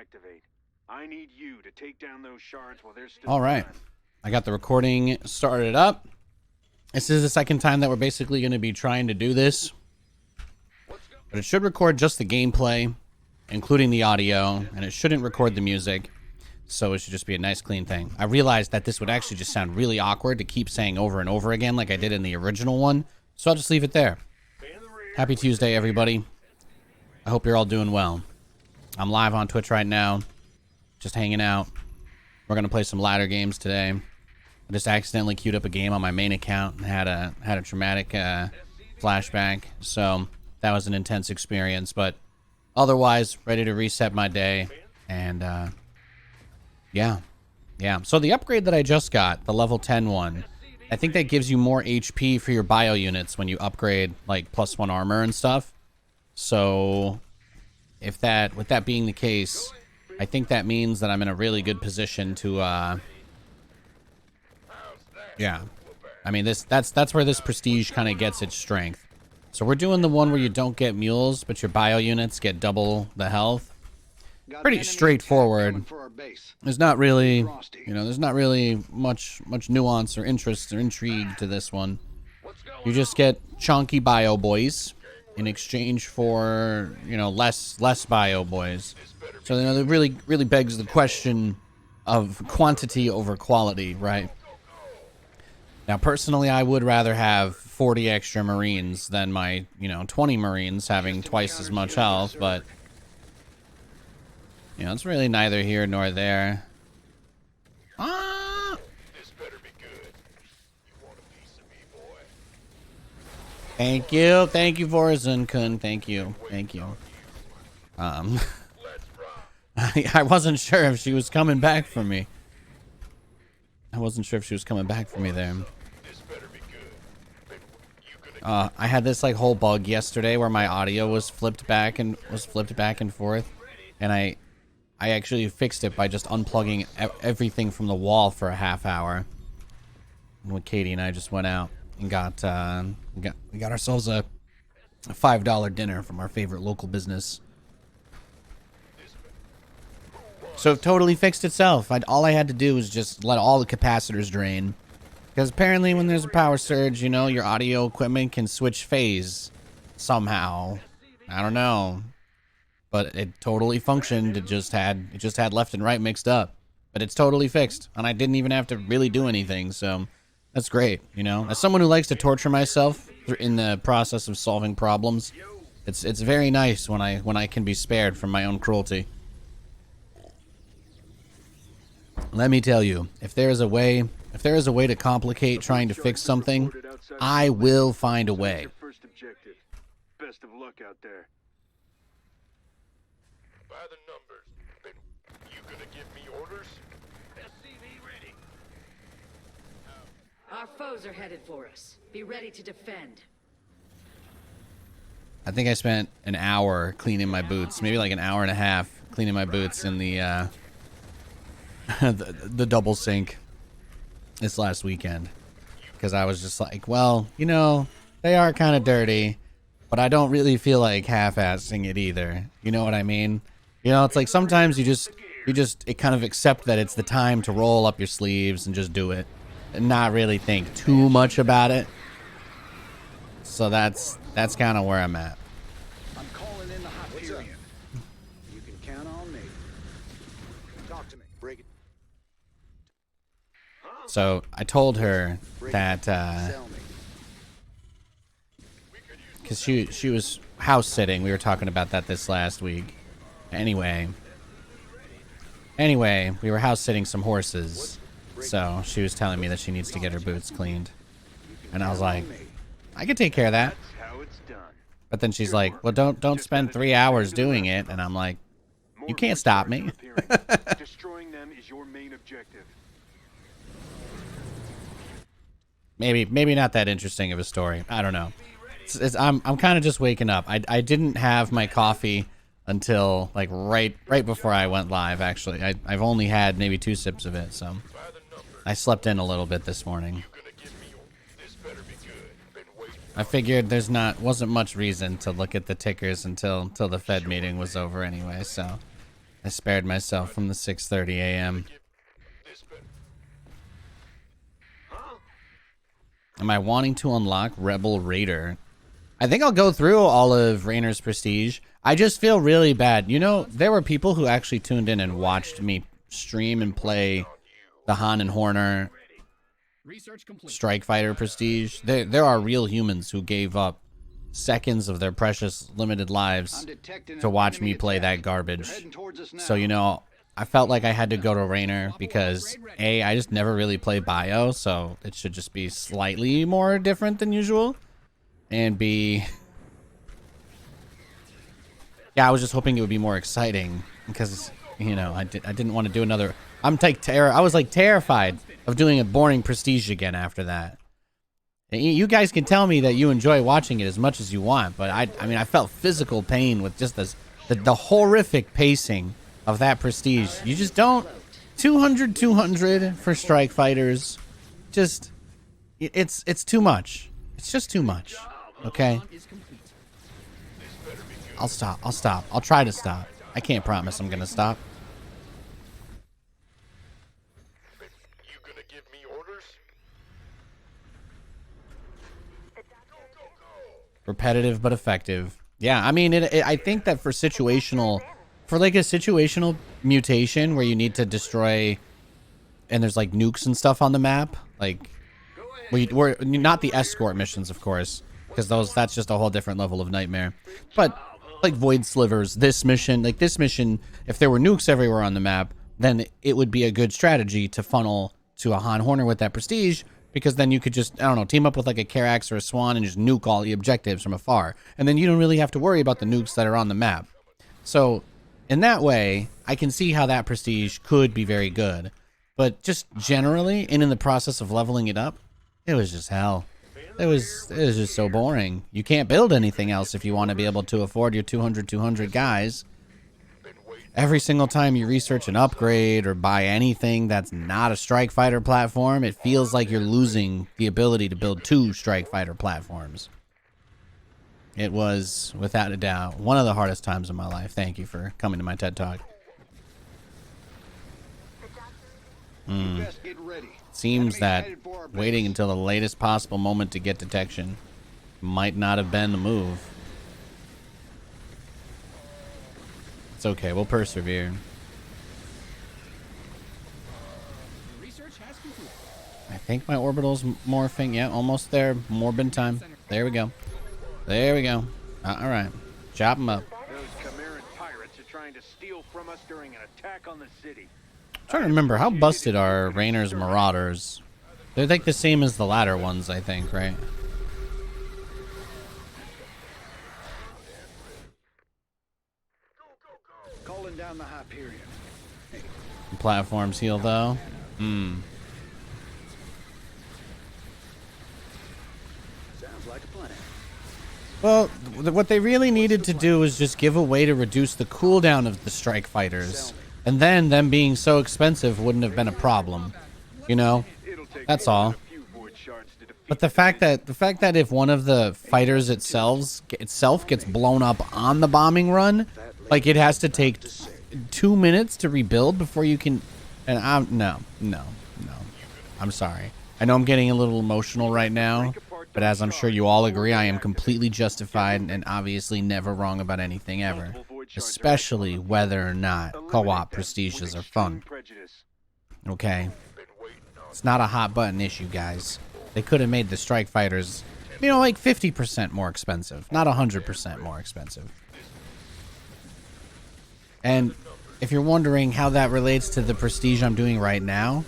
activate. I need you to take down those shards while there's still All right. I got the recording started up. This is the second time that we're basically going to be trying to do this. But it should record just the gameplay, including the audio, and it shouldn't record the music. So it should just be a nice, clean thing. I realized that this would actually just sound really awkward to keep saying over and over again like I did in the original one. So I'll just leave it there. Happy Tuesday, everybody. I hope you're all doing well. I'm live on Twitch right now, just hanging out. We're going to play some ladder games today. I just accidentally queued up a game on my main account and had a traumatic flashback. So that was an intense experience, but otherwise ready to reset my day. And yeah. So the upgrade that I just got, the level 10 one, I think that gives you more HP for your bio units when you upgrade like +1 armor and stuff. So with that being the case, I think that means that I'm in a really good position to yeah. I mean, that's where this prestige kind of gets its strength. So we're doing the one where you don't get mules, but your bio units get double the health. Pretty straightforward. There's not really, there's not really much nuance or interest or intrigue to this one. You just get chunky bio boys in exchange for, less bio boys. So, it really begs the question of quantity over quality, right? Now, personally, I would rather have 40 extra Marines than my, 20 Marines having twice as much health, but, it's really neither here nor there. Ah! This better be good. You want a piece of me, boy? Thank you, Vorzun-kun. Thank you. I wasn't sure if she was coming back for me. There. I had this whole bug yesterday where my audio was flipped back and forth, and I actually fixed it by just unplugging everything from the wall for a half hour. When Katie and I just went out and got ourselves a $5 dinner from our favorite local business. So it totally fixed itself. All I had to do was just let all the capacitors drain. Because apparently when there's a power surge, your audio equipment can switch phase somehow. I don't know. But it totally functioned. It just had left and right mixed up. But it's totally fixed. And I didn't even have to really do anything. So that's great, As someone who likes to torture myself in the process of solving problems, it's very nice when I can be spared from my own cruelty. Let me tell you, if there is a way to complicate trying to fix something, I will find a way. Best of luck out there. By the numbers, then you gonna give me orders? SCV ready. Our foes are headed for us. Be ready to defend. I think I spent an hour cleaning my boots, maybe like an hour and a half cleaning my boots in the the double sink this last weekend, because I was just like, well, they are kind of dirty, but I don't really feel like half-assing it either. You know what I mean? It's like sometimes you kind of accept that it's the time to roll up your sleeves and just do it and not really think too much about it. So that's kind of where I'm at. I'm calling in the Hyperion. You can count on me. Talk to me. Break it. So I told her that because she was house sitting. We were talking about that this last week. Anyway, we were house sitting some horses. So she was telling me that she needs to get her boots cleaned. And I was like, I could take care of that. But then she's like, well, don't spend 3 hours doing it. And I'm like, you can't stop me. Destroying them is your main objective. Maybe not that interesting of a story. I don't know. I'm kind of just waking up. I didn't have my coffee until right before I went live. Actually, I've only had maybe 2 sips of it, so I slept in a little bit this morning. I figured wasn't much reason to look at the tickers until the Fed meeting was over anyway. So I spared myself from the 6:30 a.m. This better. Am I wanting to unlock Rebel Raider? I think I'll go through all of Raynor's prestige. I just feel really bad. You know, there were people who actually tuned in and watched me stream and play the Han and Horner Strike Fighter prestige. There are real humans who gave up seconds of their precious limited lives to watch me play that garbage. So, you know, I felt like I had to go to Raynor because A, I just never really play bio, so it should just be slightly more different than usual. And B, yeah, I was just hoping it would be more exciting because, you know, I didn't want to do another. I was like terrified of doing a boring prestige again after that. And you guys can tell me that you enjoy watching it as much as you want, but I mean, I felt physical pain with just the horrific pacing of that prestige. You just don't 200 for strike fighters. Just it's too much. It's just too much. Okay. I'll stop. I'll try to stop. I can't promise I'm gonna stop. You gonna give me orders? Repetitive but effective. Yeah, I mean, I think that for like a situational mutation where you need to destroy, and there's like nukes and stuff on the map, like we're not the escort missions, of course, because that's just a whole different level of nightmare. But like void slivers, this mission, if there were nukes everywhere on the map, then it would be a good strategy to funnel to a Han Horner with that prestige, because then you could just, I don't know, team up with like a Karax or a Swan and just nuke all the objectives from afar. And then you don't really have to worry about the nukes that are on the map. So in that way, I can see how that prestige could be very good. But just generally, and in the process of leveling it up, it was just hell. It was just so boring. You can't build anything else if you want to be able to afford your 200 guys. Every single time you research an upgrade or buy anything that's not a strike fighter platform, it feels like you're losing the ability to build 2 strike fighter platforms. It was, without a doubt, one of the hardest times of my life. Thank you for coming to my TED Talk. Best get ready. Seems Enemies that headed for our base. waiting until the latest possible moment to get detection might not have been the move. It's okay, we'll persevere. I think my orbital's morphing. Yeah, almost there. Morbin time. There we go. There we go. All right. Chop them up. Those Chimeran pirates are trying to steal from us during an attack on the city. I'm trying to remember, how busted are Raynor's Marauders? They're like the same as the latter ones, I think, right? Calling down the Hyperion. Platforms heal, though. Sounds like a plan. Well, what they really needed to do was just give a way to reduce the cooldown of the strike fighters. And then them being so expensive wouldn't have been a problem. You know? That's all. But the fact that if one of the fighters itself gets blown up on the bombing run, like it has to take 2 minutes to rebuild before you can, and no. I'm sorry. I know I'm getting a little emotional right now, but as I'm sure you all agree, I am completely justified and obviously never wrong about anything ever, especially whether or not co-op prestiges are fun. Okay? It's not a hot button issue, guys. They could have made the strike fighters, you know, like 50% more expensive, not 100% more expensive. And if you're wondering how that relates to the prestige I'm doing right now,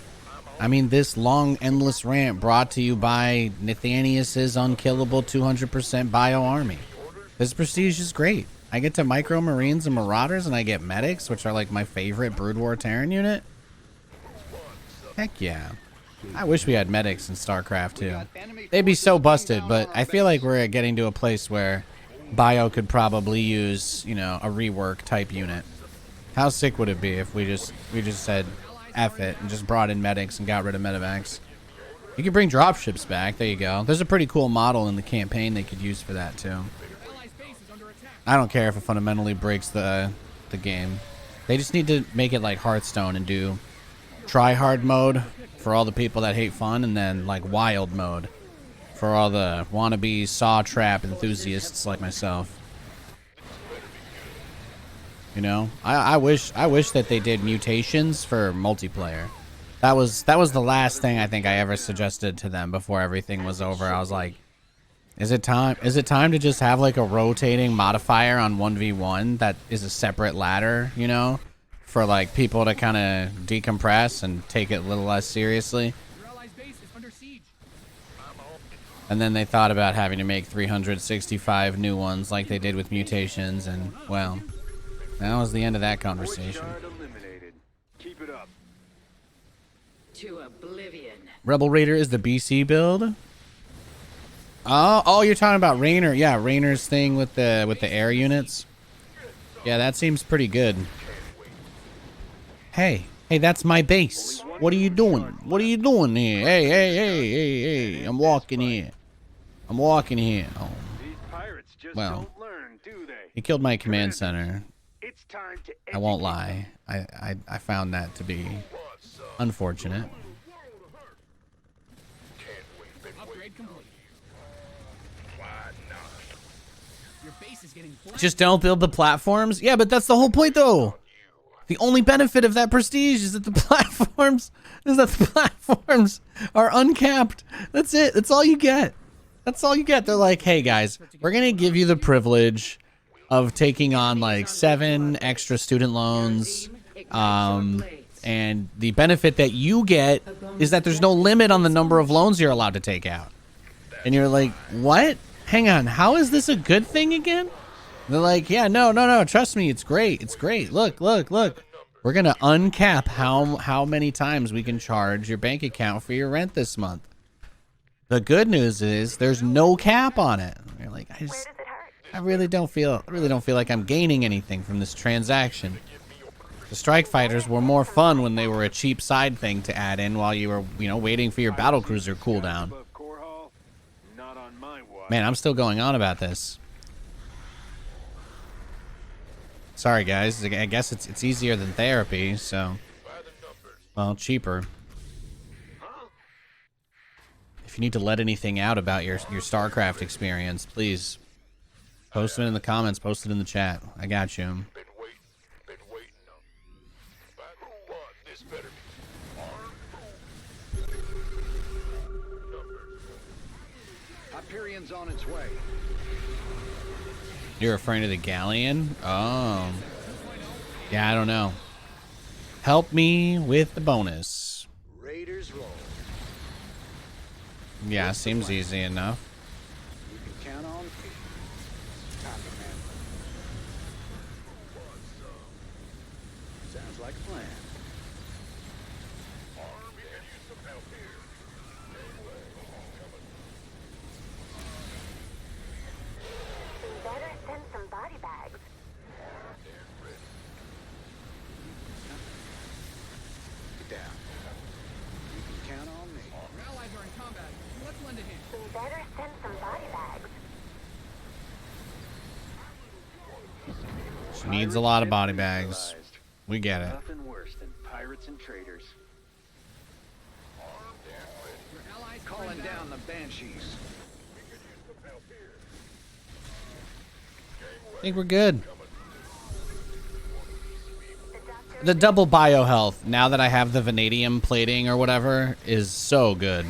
I mean, this long, endless rant brought to you by Nathanias' unkillable 200% bio army. This prestige is great. I get to micro Marines and Marauders, and I get medics, which are like my favorite Brood War Terran unit. Heck yeah. I wish we had medics in StarCraft too. They'd be so busted, but I feel like we're getting to a place where bio could probably use, you know, a rework type unit. How sick would it be if we just said F it and just brought in medics and got rid of medevacs? You could bring dropships back. There you go. There's a pretty cool model in the campaign they could use for that too. I don't care if it fundamentally breaks the game. They just need to make it like Hearthstone and do try hard mode for all the people that hate fun, and then like wild mode for all the wannabe saw trap enthusiasts like myself. You know, I wish that they did mutations for multiplayer. That was the last thing I think I ever suggested to them before everything was over. I was like, is it time to just have like a rotating modifier on 1v1 that is a separate ladder, you know, for like people to kind of decompress and take it a little less seriously? Your allies' base is under siege. And then they thought about having to make 365 new ones like they did with mutations, and well, that was the end of that conversation. Guard eliminated. Keep it up. To oblivion. Rebel Raider is the BC build. Oh, you're talking about Raynor. Yeah, Raynor's thing with the air units. Yeah, that seems pretty good. Hey, that's my base. What are you doing? What are you doing here? Hey. I'm walking here. Oh, These pirates just well, don't learn, do they? he killed my command center. It's time to I won't lie. I found that to be unfortunate. Upgrade complete. Your base is getting black. Just don't build the platforms? Yeah, but that's the whole point, though. The only benefit of that prestige is that the platforms are uncapped. That's it. That's all you get. That's all you get. They're like, hey guys, we're gonna give you the privilege of taking on like 7 extra student loans. And the benefit that you get is that there's no limit on the number of loans you're allowed to take out. And you're like, what? Hang on, how is this a good thing again? They're like, yeah, no, trust me, it's great. It's great. Look. We're gonna uncap how many times we can charge your bank account for your rent this month. The good news is there's no cap on it. You're like, I really don't feel like I'm gaining anything from this transaction. The strike fighters were more fun when they were a cheap side thing to add in while you were, waiting for your battlecruiser cooldown. Not on my watch. Man, I'm still going on about this. Sorry, guys. I guess it's easier than therapy, so, well, cheaper. If you need to let anything out about your StarCraft experience, please post it in the comments, post it in the chat. I got you. Been waiting. Who won? This better be Hyperion's on its way. You're referring to the Galleon? Oh. Yeah, I don't know. Help me with the bonus. Raiders roll. Yeah, seems easy enough. You can count on me. Copy, man. Sounds like a plan. We could use some help here. Better send some body bags. Get down. You can count on me. Your allies are in combat. Let's lend a hand. Better send some body bags. She needs a lot of body bags. We get it. Nothing worse than pirates and traitors. Your allies are Calling in battle. down the banshees. I think we're good. The double bio health, now that I have the vanadium plating or whatever, is so good.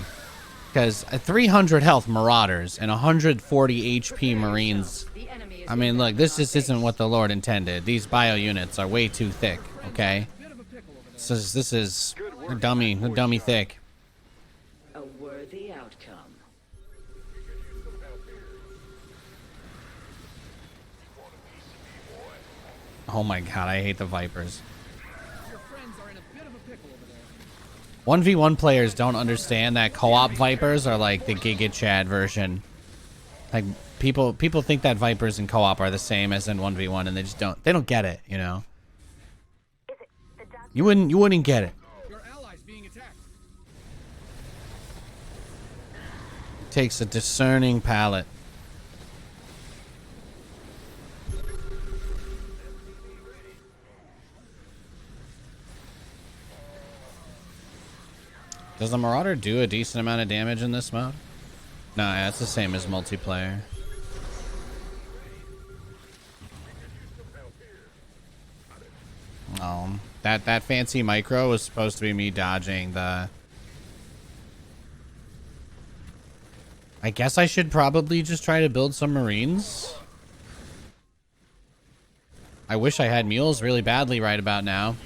Because 300 health Marauders and 140 HP Marines. The enemy is I mean, look, this just isn't what the Lord intended. These bio units are way too thick, okay? This is they're dummy thick. a worthy outcome. Oh my god, I hate the Vipers. Your friends are in a bit of a pickle over there. 1v1 players don't understand that co-op Vipers are like the Giga Chad version. Like people think that Vipers and co-op are the same as in 1v1, and they just don't get it, you know. You wouldn't get it. Your allies being attacked. It takes a discerning palate. Does the Marauder do a decent amount of damage in this mode? No, yeah, it's the same as multiplayer. That fancy micro was supposed to be me dodging the... I guess I should probably just try to build some Marines. I wish I had mules really badly right about now.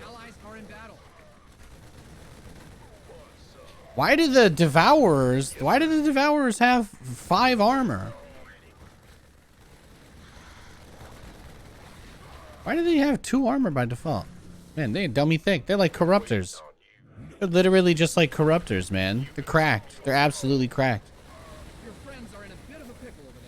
Allies are in battle. Why do the Devourers have 5 armor? Why do they have 2 armor by default? Man, they dummy thick. They're like corruptors. They're literally just like corruptors, man. They're cracked. They're absolutely cracked. Your friends are in a bit of a pickle over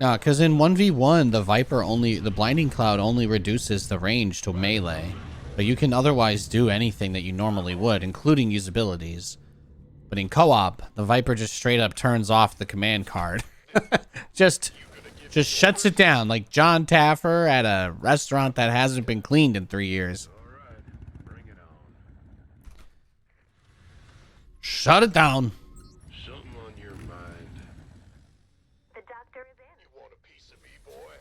there. No, because in 1v1, the Viper the Blinding Cloud only reduces the range to melee. But you can otherwise do anything that you normally would, including use abilities. But in co-op, the Viper just straight up turns off the command card. just shuts it down, like John Taffer at a restaurant that hasn't been cleaned in 3 years. Bring it on. Shut it down. Something on your mind. The doctor is in. You want a piece of me, boy?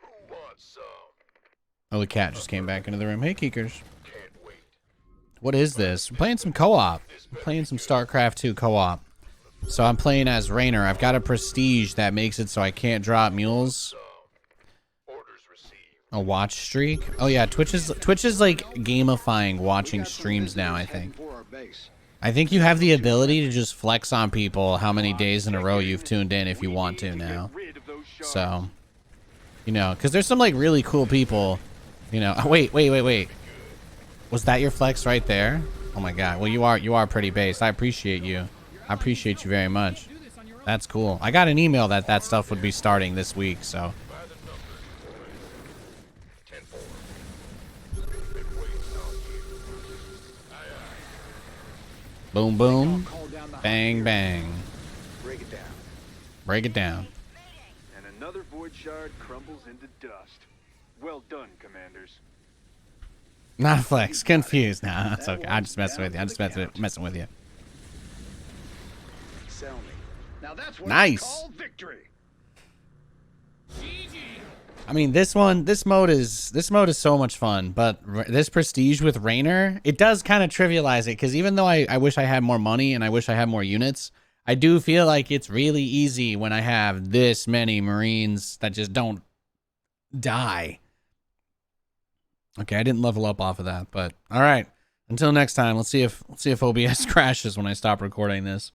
Who wants some? Oh, the cat just came back into the room. Hey, Keekers. Can't wait. What is this? We're playing some co-op. We're playing some StarCraft 2 co-op. So I'm playing as Raynor. I've got a prestige that makes it so I can't drop mules. Orders received. A watch streak. Oh yeah, Twitch is like gamifying watching streams now, I think. For our base. I think you have the ability to just flex on people how many days in a row you've tuned in if you want to now. Rid of those shards. So, you know, because there's some like really cool people, you know. Wait. Was that your flex right there? Oh my god. Well, you are pretty based. I appreciate you. I appreciate you very much. That's cool. I got an email that stuff would be starting this week, so. Boom, boom. Bang, bang. Break it down. Break it down. And another void shard crumbles into dust. Well done, commanders. Not a flex. Confused. Nah, that's okay. I'm just messing with you. I'm just messing with you. Sell me. Now that's what Nice. I call victory. I mean, this mode is so much fun, but this prestige with Raynor, it does kind of trivialize it, because even though I wish I had more money and I wish I had more units, I do feel like it's really easy when I have this many Marines that just don't die. Okay, I didn't level up off of that, but all right. Until next time, let's see if OBS crashes when I stop recording this.